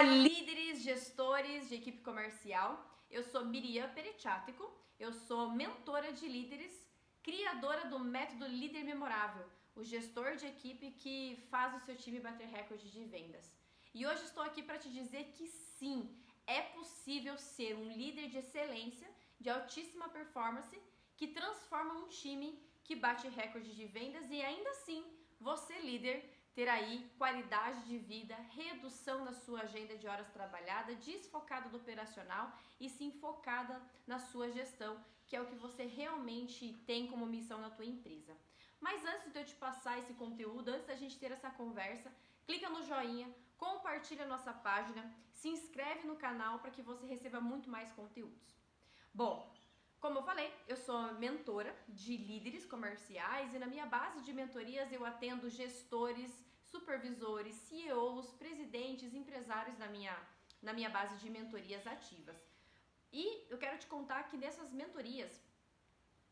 líderes, gestores de equipe comercial. Eu sou Miriam Perechático, eu sou mentora de líderes, criadora do método Líder Memorável, o gestor de equipe que faz o seu time bater recorde de vendas. E hoje estou aqui para te dizer que sim, é possível ser um líder de excelência, de altíssima performance, que transforma um time que bate recorde de vendas e ainda assim, você líder, ter aí qualidade de vida, redução na sua agenda de horas trabalhadas, desfocada do operacional e sim focada na sua gestão, que é o que você realmente tem como missão na tua empresa. Mas antes de eu te passar esse conteúdo, antes da gente ter essa conversa, clica no joinha, compartilha a nossa página, se inscreve no canal para que você receba muito mais conteúdos. Bom, como eu falei, eu sou mentora de líderes comerciais e na minha base de mentorias eu atendo gestores, supervisores, CEOs, presidentes, empresários na minha base de mentorias ativas. E eu quero te contar que nessas mentorias,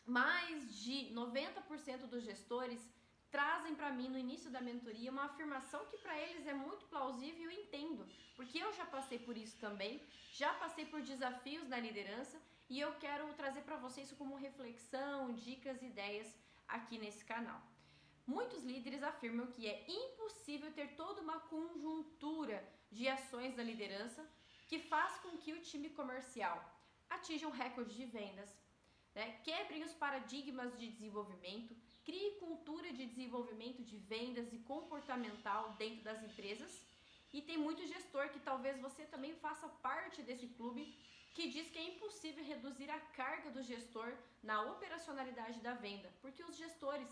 mais de 90% dos gestores trazem para mim no início da mentoria uma afirmação que para eles é muito plausível e eu entendo, porque eu já passei por isso também, já passei por desafios na liderança e eu quero trazer para vocês isso como reflexão, dicas, ideias aqui nesse canal. Muitos líderes afirmam que é impossível ter toda uma conjuntura de ações da liderança que faz com que o time comercial atinja um recorde de vendas, quebrem os paradigmas de desenvolvimento, crie cultura de desenvolvimento de vendas e comportamental dentro das empresas. E tem muito gestor que talvez você também faça parte desse clube que diz que é impossível reduzir a carga do gestor na operacionalidade da venda, porque os gestores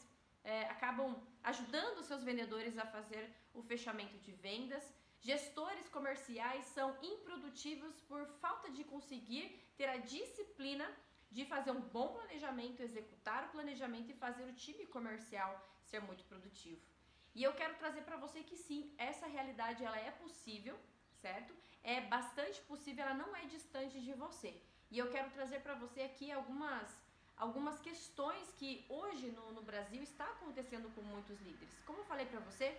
acabam ajudando os seus vendedores a fazer o fechamento de vendas. Gestores comerciais são improdutivos por falta de conseguir ter a disciplina de fazer um bom planejamento, executar o planejamento e fazer o time comercial ser muito produtivo. E eu quero trazer para você que sim, essa realidade ela é possível, certo? É bastante possível, ela não é distante de você. E eu quero trazer para você aqui algumas questões que hoje no Brasil está acontecendo com muitos líderes. Como eu falei para você,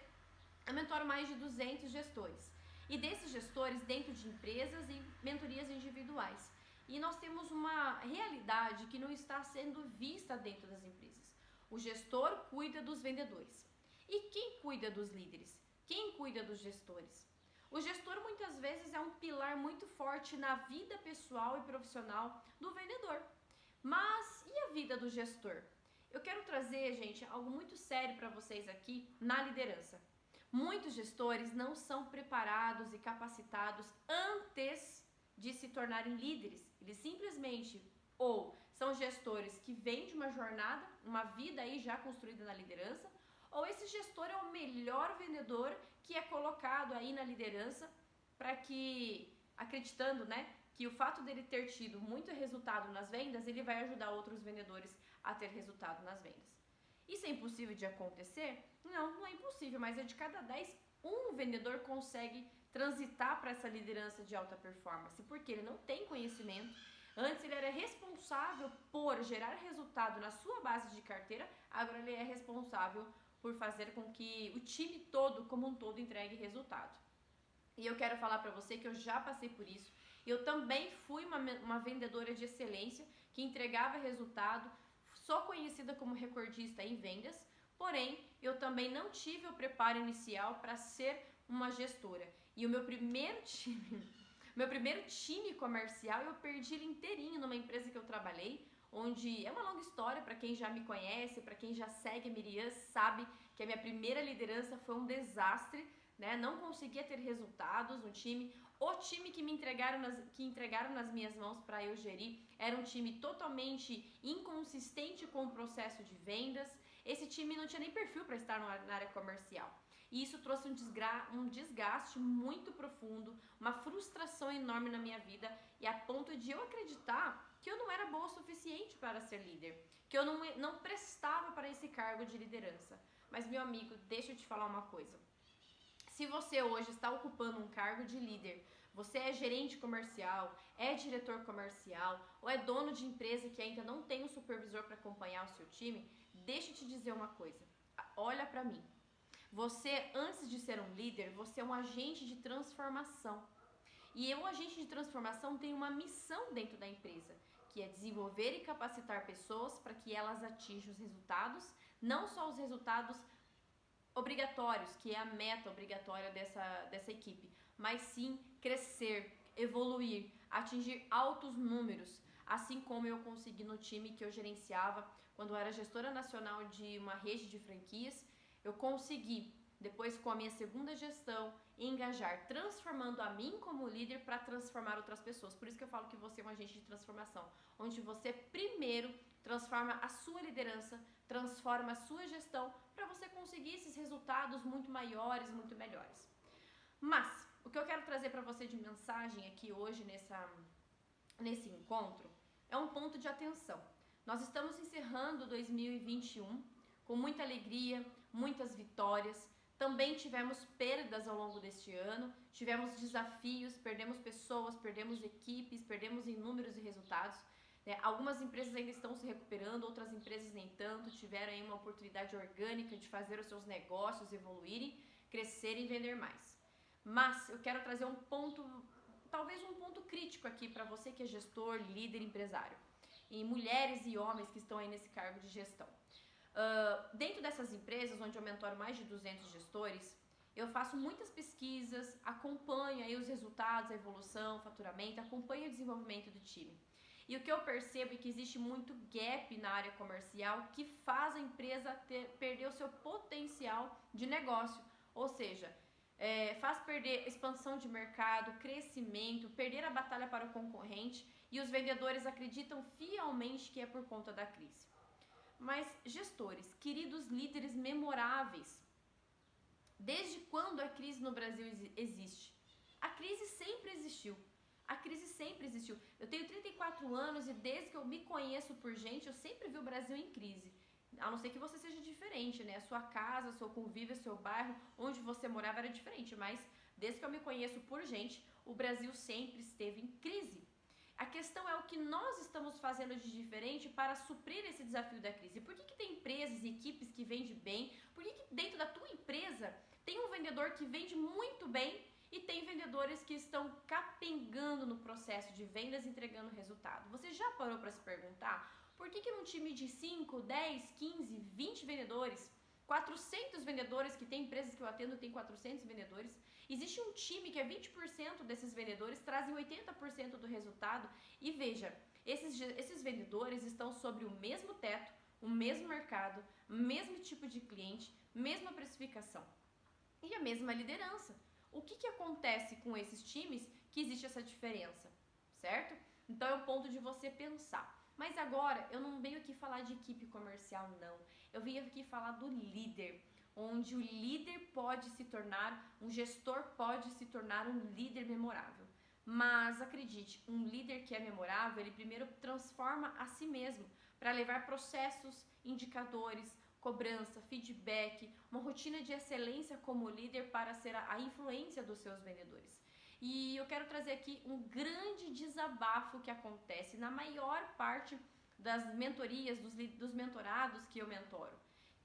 eu mentoro mais de 200 gestores. E desses gestores dentro de empresas e mentorias individuais. E nós temos uma realidade que não está sendo vista dentro das empresas. O gestor cuida dos vendedores. E quem cuida dos líderes? Quem cuida dos gestores? O gestor muitas vezes é um pilar muito forte na vida pessoal e profissional do vendedor. Mas e a vida do gestor? Eu quero trazer, gente, algo muito sério para vocês aqui na liderança. Muitos gestores não são preparados e capacitados antes de se tornarem líderes. Eles simplesmente ou são gestores que vêm de uma jornada, uma vida aí já construída na liderança, ou esse gestor é o melhor vendedor que é colocado aí na liderança para que, acreditando, que o fato dele ter tido muito resultado nas vendas, ele vai ajudar outros vendedores a ter resultado nas vendas. Isso é impossível de acontecer? Não, não é impossível, mas é de cada 10, um vendedor consegue transitar para essa liderança de alta performance, porque ele não tem conhecimento. Antes ele era responsável por gerar resultado na sua base de carteira, agora ele é responsável por fazer com que o time todo, como um todo, entregue resultado. E eu quero falar para você que eu já passei por isso. Eu também fui uma vendedora de excelência que entregava resultado, sou conhecida como recordista em vendas, porém eu também não tive o preparo inicial para ser uma gestora. E o meu primeiro time comercial eu perdi ele inteirinho numa empresa que eu trabalhei, onde é uma longa história para quem já me conhece, para quem já segue a Miriam, sabe que a minha primeira liderança foi um desastre, não conseguia ter resultados no time. O time que entregaram nas minhas mãos para eu gerir era um time totalmente inconsistente com o processo de vendas. Esse time não tinha nem perfil para estar na área comercial. E isso trouxe um desgaste muito profundo, uma frustração enorme na minha vida, e a ponto de eu acreditar que eu não era boa o suficiente para ser líder, que eu não prestava para esse cargo de liderança. Mas, meu amigo, deixa eu te falar uma coisa. Se você hoje está ocupando um cargo de líder, você é gerente comercial, é diretor comercial ou é dono de empresa que ainda não tem um supervisor para acompanhar o seu time, deixa eu te dizer uma coisa. Olha para mim. Você, antes de ser um líder, você é um agente de transformação. E o agente de transformação tem uma missão dentro da empresa, que é desenvolver e capacitar pessoas para que elas atinjam os resultados, não só os resultados obrigatórios, que é a meta obrigatória dessa equipe, mas sim crescer, evoluir, atingir altos números, assim como eu consegui no time que eu gerenciava quando eu era gestora nacional de uma rede de franquias. Eu consegui, depois com a minha segunda gestão, engajar, transformando a mim como líder para transformar outras pessoas. Por isso que eu falo que você é um agente de transformação, onde você primeiro transforma a sua liderança, transforma a sua gestão para você conseguir esses resultados muito maiores, muito melhores. Mas o que eu quero trazer para você de mensagem aqui hoje nesse encontro é um ponto de atenção. Nós estamos encerrando 2021 com muita alegria, muitas vitórias. Também tivemos perdas ao longo deste ano, tivemos desafios, perdemos pessoas, perdemos equipes, perdemos em números e resultados. Algumas empresas ainda estão se recuperando, outras empresas nem tanto, tiveram aí uma oportunidade orgânica de fazer os seus negócios evoluírem, crescerem e vender mais. Mas eu quero trazer um ponto, talvez um ponto crítico aqui para você que é gestor, líder, empresário, e mulheres e homens que estão aí nesse cargo de gestão. Dentro dessas empresas, onde eu mentoro mais de 200 gestores, eu faço muitas pesquisas, acompanho aí os resultados, a evolução, o faturamento, acompanho o desenvolvimento do time. E o que eu percebo é que existe muito gap na área comercial que faz a empresa perder o seu potencial de negócio, ou seja, faz perder expansão de mercado, crescimento, perder a batalha para o concorrente, e os vendedores acreditam fielmente que é por conta da crise. Mas, gestores, queridos líderes memoráveis, desde quando a crise no Brasil existe? A crise sempre existiu. A crise sempre existiu. Eu tenho 34 anos e desde que eu me conheço por gente, eu sempre vi o Brasil em crise. A não ser que você seja diferente, né? A sua casa, seu convívio, seu bairro, onde você morava era diferente. Mas desde que eu me conheço por gente, o Brasil sempre esteve em crise. A questão é o que nós estamos fazendo de diferente para suprir esse desafio da crise. Por que tem empresas e equipes que vendem bem? Por que dentro da tua empresa tem um vendedor que vende muito bem e tem vendedores que estão capengando no processo de vendas, entregando resultado? Você já parou para se perguntar por que num time de 5, 10, 15, 20 vendedores, 400 vendedores, que tem empresas que eu atendo tem 400 vendedores, existe um time que é 20% desses vendedores trazem 80% do resultado. E veja, esses vendedores estão sobre o mesmo teto, o mesmo mercado, mesmo tipo de cliente, mesma precificação e a mesma liderança. O que acontece com esses times que existe essa diferença, certo? Então é um ponto de você pensar. Mas agora eu não venho aqui falar de equipe comercial, não. Eu venho aqui falar do líder, onde o líder pode se tornar, um gestor pode se tornar um líder memorável. Mas acredite, um líder que é memorável, ele primeiro transforma a si mesmo para levar processos, indicadores, cobrança, feedback, uma rotina de excelência como líder para ser a influência dos seus vendedores. E eu quero trazer aqui um grande desabafo que acontece na maior parte das mentorias, dos mentorados que eu mentoro,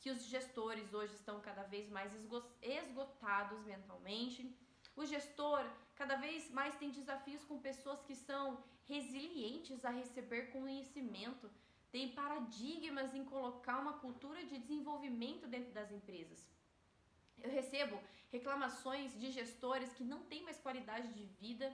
que os gestores hoje estão cada vez mais esgotados mentalmente. O gestor cada vez mais tem desafios com pessoas que são resilientes a receber conhecimento, tem paradigmas em colocar uma cultura de desenvolvimento dentro das empresas. Eu recebo reclamações de gestores que não têm mais qualidade de vida,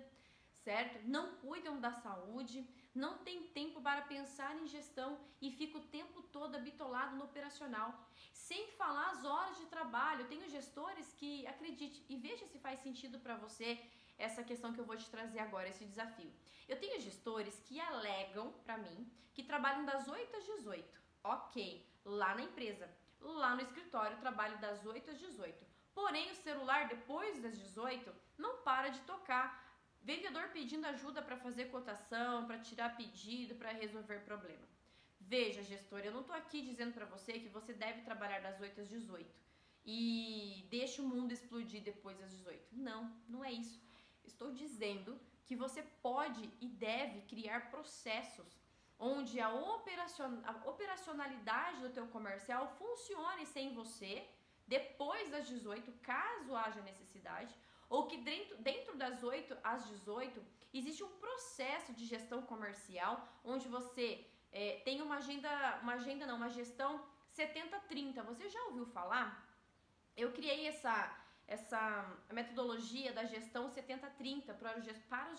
certo? Não cuidam da saúde, não tem tempo para pensar em gestão e fica o tempo todo habitolado no operacional. Sem falar as horas de trabalho. Eu tenho gestores que, acredite, e veja se faz sentido para você essa questão que eu vou te trazer agora, esse desafio. Eu tenho gestores que alegam para mim que trabalham das 8 às 18. Ok, lá na empresa. Lá no escritório, trabalho das 8 às 18. Porém, o celular, depois das 18, não para de tocar. Vendedor pedindo ajuda para fazer cotação, para tirar pedido, para resolver problema. Veja, gestor, eu não estou aqui dizendo para você que você deve trabalhar das 8 às 18 e deixa o mundo explodir depois das 18. Não, não é isso. Estou dizendo que você pode e deve criar processos onde a operacionalidade do teu comercial funcione sem você, depois das 18, caso haja necessidade, ou que dentro das 8 às 18 existe um processo de gestão comercial onde você tem uma gestão 70-30. Você já ouviu falar? Eu criei essa metodologia da gestão 70-30 para os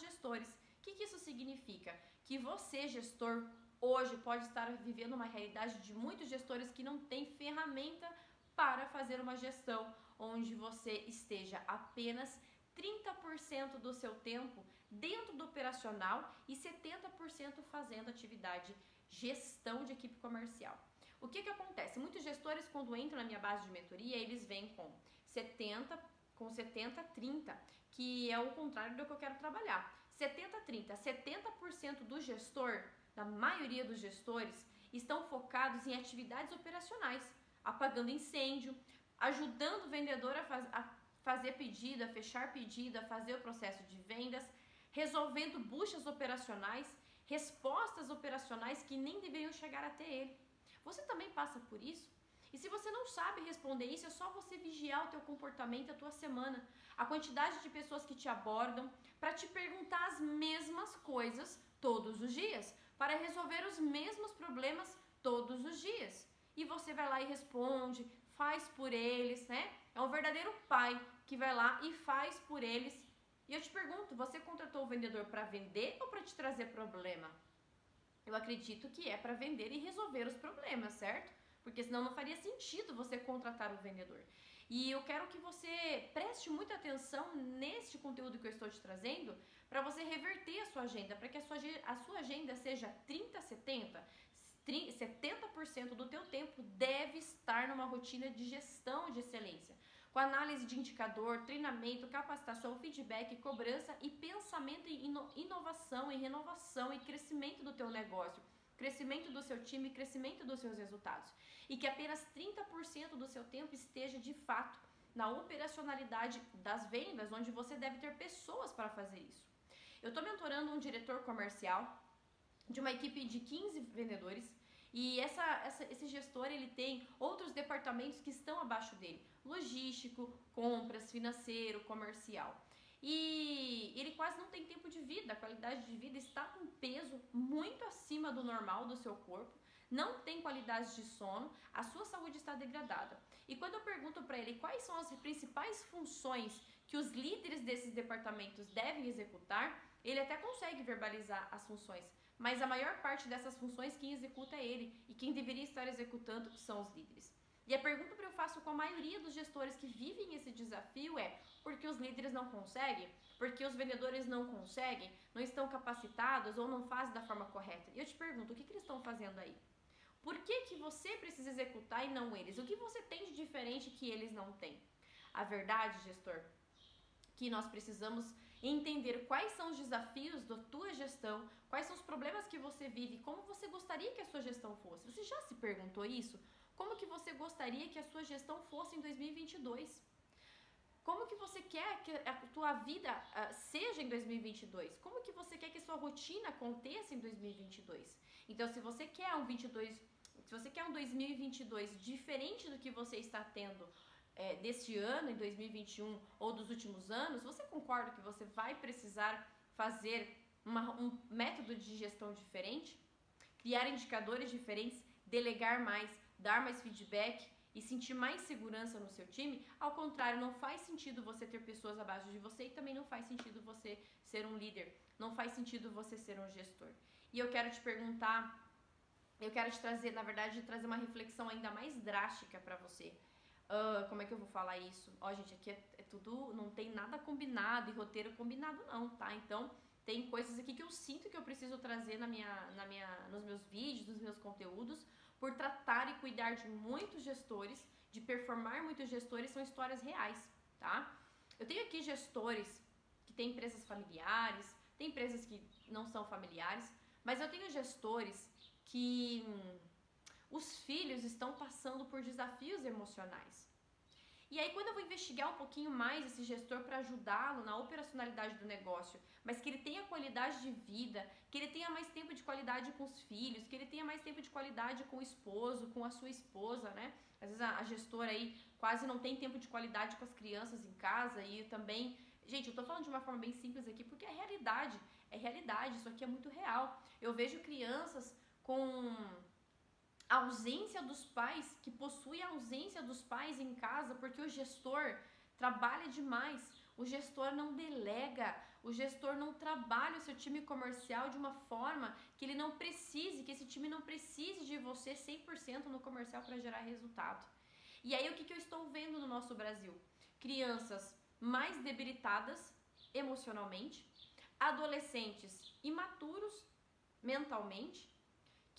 gestores. O que isso significa? Que você, gestor, hoje pode estar vivendo uma realidade de muitos gestores que não têm ferramenta para fazer uma gestão, onde você esteja apenas 30% do seu tempo dentro do operacional e 70% fazendo atividade gestão de equipe comercial. O que acontece? Muitos gestores, quando entram na minha base de mentoria, eles vêm com 70-30, que é o contrário do que eu quero trabalhar. 70-30, 70% do gestor, da maioria dos gestores, estão focados em atividades operacionais, apagando incêndio, ajudando o vendedor a fazer pedido, a fechar pedido, a fazer o processo de vendas, resolvendo buchas operacionais, respostas operacionais que nem deveriam chegar até ele. Você também passa por isso? E se você não sabe responder isso, é só você vigiar o teu comportamento, a tua semana, a quantidade de pessoas que te abordam para te perguntar as mesmas coisas todos os dias, para resolver os mesmos problemas todos os dias. E você vai lá e responde, faz por eles, né? É um verdadeiro pai que vai lá e faz por eles. E eu te pergunto, você contratou o vendedor para vender ou para te trazer problema? Eu acredito que é para vender e resolver os problemas, certo? Porque senão não faria sentido você contratar o vendedor. E eu quero que você preste muita atenção neste conteúdo que eu estou te trazendo para você reverter a sua agenda, para que a sua agenda seja 30-70. 70% do teu tempo deve estar numa rotina de gestão de excelência, com análise de indicador, treinamento, capacitação, feedback, cobrança e pensamento em inovação, em renovação e crescimento do teu negócio, crescimento do seu time, crescimento dos seus resultados. E que apenas 30% do seu tempo esteja de fato na operacionalidade das vendas, onde você deve ter pessoas para fazer isso. Eu estou mentorando um diretor comercial de uma equipe de 15 vendedores e esse gestor ele tem outros departamentos que estão abaixo dele, logístico, compras, financeiro, comercial. E ele quase não tem tempo de vida, a qualidade de vida está com peso muito acima do normal do seu corpo, não tem qualidade de sono, a sua saúde está degradada. E quando eu pergunto para ele quais são as principais funções que os líderes desses departamentos devem executar, ele até consegue verbalizar as funções, mas a maior parte dessas funções quem executa é ele, e quem deveria estar executando são os líderes. E a pergunta que eu faço com a maioria dos gestores que vivem esse desafio é: por que os líderes não conseguem? Porque os vendedores não conseguem? Não estão capacitados ou não fazem da forma correta? E eu te pergunto, o que eles estão fazendo aí? Por que você precisa executar e não eles? O que você tem de diferente que eles não têm? A verdade, gestor, que nós precisamos entender quais são os desafios da tua gestão, quais são os problemas que você vive, como você gostaria que a sua gestão fosse. Você já se perguntou isso? Como que você gostaria que a sua gestão fosse em 2022? Como que você quer que a tua vida seja em 2022? Como que você quer que a sua rotina aconteça em 2022? Então, se você quer um 2022 diferente do que você está tendo deste ano, em 2021 ou dos últimos anos, você concorda que você vai precisar fazer um método de gestão diferente? Criar indicadores diferentes, delegar mais, dar mais feedback e sentir mais segurança no seu time? Ao contrário, não faz sentido você ter pessoas abaixo de você e também não faz sentido você ser um líder, não faz sentido você ser um gestor. E eu quero te perguntar, eu quero te trazer, na verdade, trazer uma reflexão ainda mais drástica para você. Como é que eu vou falar isso? Gente, aqui é tudo, não tem nada combinado e roteiro combinado não, tá? Então, tem coisas aqui que eu sinto que eu preciso trazer nos meus vídeos, nos meus conteúdos, por tratar e cuidar de muitos gestores, de performar muitos gestores, são histórias reais, tá? Eu tenho aqui gestores que têm empresas familiares, tem empresas que não são familiares, mas eu tenho gestores que os filhos estão passando por desafios emocionais. E aí, quando eu vou investigar um pouquinho mais esse gestor para ajudá-lo na operacionalidade do negócio, mas que ele tenha qualidade de vida, que ele tenha mais tempo de qualidade com os filhos, que ele tenha mais tempo de qualidade com o esposo, com a sua esposa, né? Às vezes a gestora aí quase não tem tempo de qualidade com as crianças em casa e também gente, eu tô falando de uma forma bem simples aqui porque é realidade, isso aqui é muito real. Eu vejo crianças com ausência dos pais, que possuem a ausência dos pais em casa porque o gestor trabalha demais, o gestor não delega, o gestor não trabalha o seu time comercial de uma forma que ele não precise, que esse time não precise de você 100% no comercial para gerar resultado. E aí o que eu estou vendo no nosso Brasil? Crianças mais debilitadas emocionalmente, adolescentes imaturos mentalmente,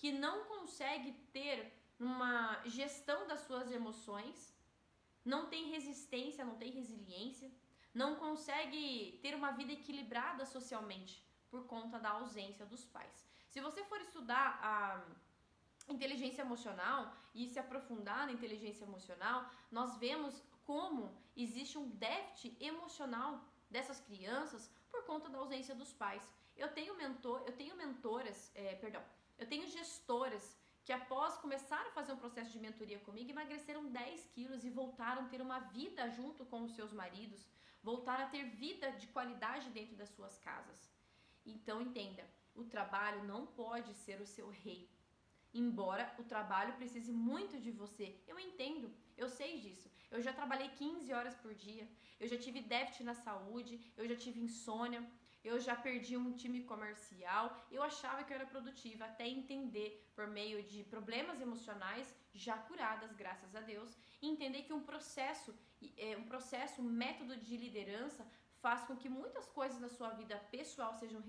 que não conseguem ter uma gestão das suas emoções, não tem resistência, não tem resiliência, não consegue ter uma vida equilibrada socialmente por conta da ausência dos pais. Se você for estudar a inteligência emocional e se aprofundar na inteligência emocional, nós vemos como existe um déficit emocional dessas crianças por conta da ausência dos pais. Eu tenho gestoras que após começar a fazer um processo de mentoria comigo, emagreceram 10 quilos e voltaram a ter uma vida junto com os seus maridos, voltaram a ter vida de qualidade dentro das suas casas. Então entenda, o trabalho não pode ser o seu rei. Embora o trabalho precise muito de você, eu entendo, eu sei disso. Eu já trabalhei 15 horas por dia, eu já tive déficit na saúde, eu já tive insônia, eu já perdi um time comercial, eu achava que eu era produtiva, até entender por meio de problemas emocionais já curadas, graças a Deus, e entender que um processo, um método de liderança faz com que muitas coisas da sua vida pessoal sejam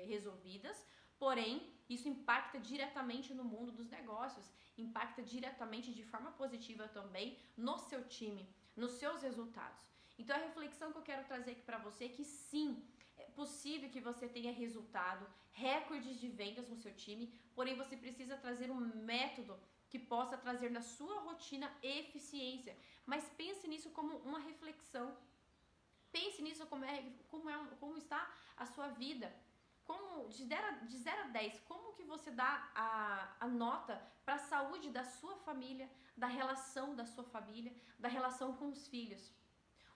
resolvidas, porém, isso impacta diretamente no mundo dos negócios, impacta diretamente de forma positiva também no seu time, nos seus resultados. Então, a reflexão que eu quero trazer aqui para você é que sim, é possível que você tenha resultado, recordes de vendas no seu time, porém você precisa trazer um método que possa trazer na sua rotina eficiência. Mas pense nisso como uma reflexão. Pense nisso como está a sua vida. Como de 0 a 10, como que você dá a nota para a saúde da sua família, da relação da sua família, da relação com os filhos?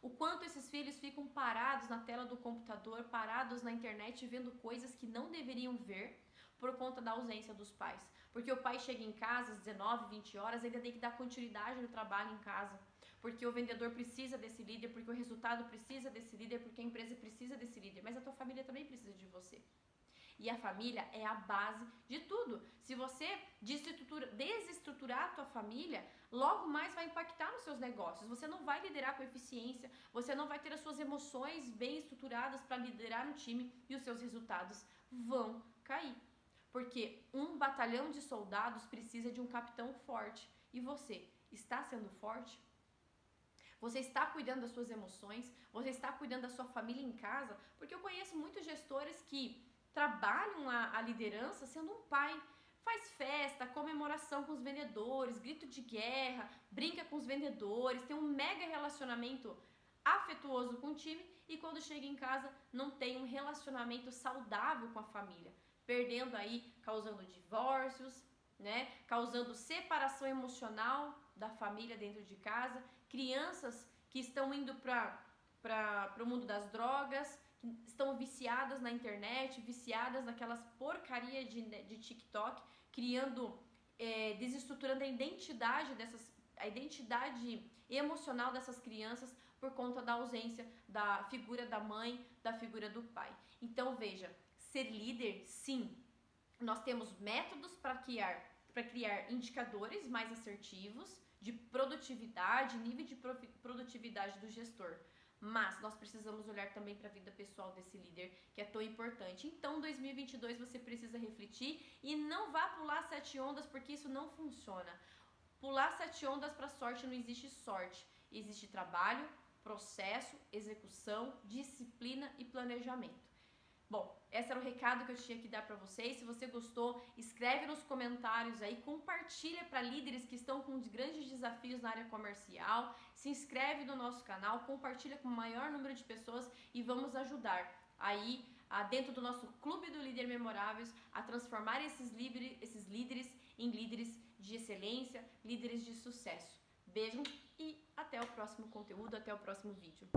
O quanto esses filhos ficam parados na tela do computador, parados na internet, vendo coisas que não deveriam ver por conta da ausência dos pais. Porque o pai chega em casa às 19, 20 horas, ainda tem que dar continuidade no trabalho em casa. Porque o vendedor precisa desse líder, porque o resultado precisa desse líder, porque a empresa precisa desse líder. Mas a tua família também precisa de você. E a família é a base de tudo. Se você desestruturar a tua família, logo mais vai impactar nos seus negócios. Você não vai liderar com eficiência, você não vai ter as suas emoções bem estruturadas para liderar no time e os seus resultados vão cair. Porque um batalhão de soldados precisa de um capitão forte. E você está sendo forte? Você está cuidando das suas emoções? Você está cuidando da sua família em casa? Porque eu conheço muitos gestores que trabalham a liderança sendo um pai. Faz festa, comemoração com os vendedores, grito de guerra, brinca com os vendedores, tem um mega relacionamento afetuoso com o time e quando chega em casa não tem um relacionamento saudável com a família. Perdendo aí, causando divórcios, né? Causando separação emocional da família dentro de casa, crianças que estão indo para o mundo das drogas, que estão viciadas na internet, viciadas naquelas porcaria de TikTok, desestruturando a identidade emocional dessas crianças por conta da ausência da figura da mãe, da figura do pai. Então veja, ser líder, sim, nós temos métodos para criar indicadores mais assertivos de produtividade, nível de produtividade do gestor. Mas nós precisamos olhar também para a vida pessoal desse líder, que é tão importante. Então, 2022 você precisa refletir e não vá pular 7 ondas, porque isso não funciona. Pular 7 ondas para sorte, não existe sorte. Existe trabalho, processo, execução, disciplina e planejamento. Bom, esse era o recado que eu tinha que dar para vocês. Se você gostou, escreve nos comentários aí, compartilha para líderes que estão com grandes desafios na área comercial, se inscreve no nosso canal, compartilha com o maior número de pessoas e vamos ajudar aí, dentro do nosso Clube do Líder Memoráveis, a transformar esses líderes em líderes de excelência, líderes de sucesso. Beijo e até o próximo conteúdo, até o próximo vídeo.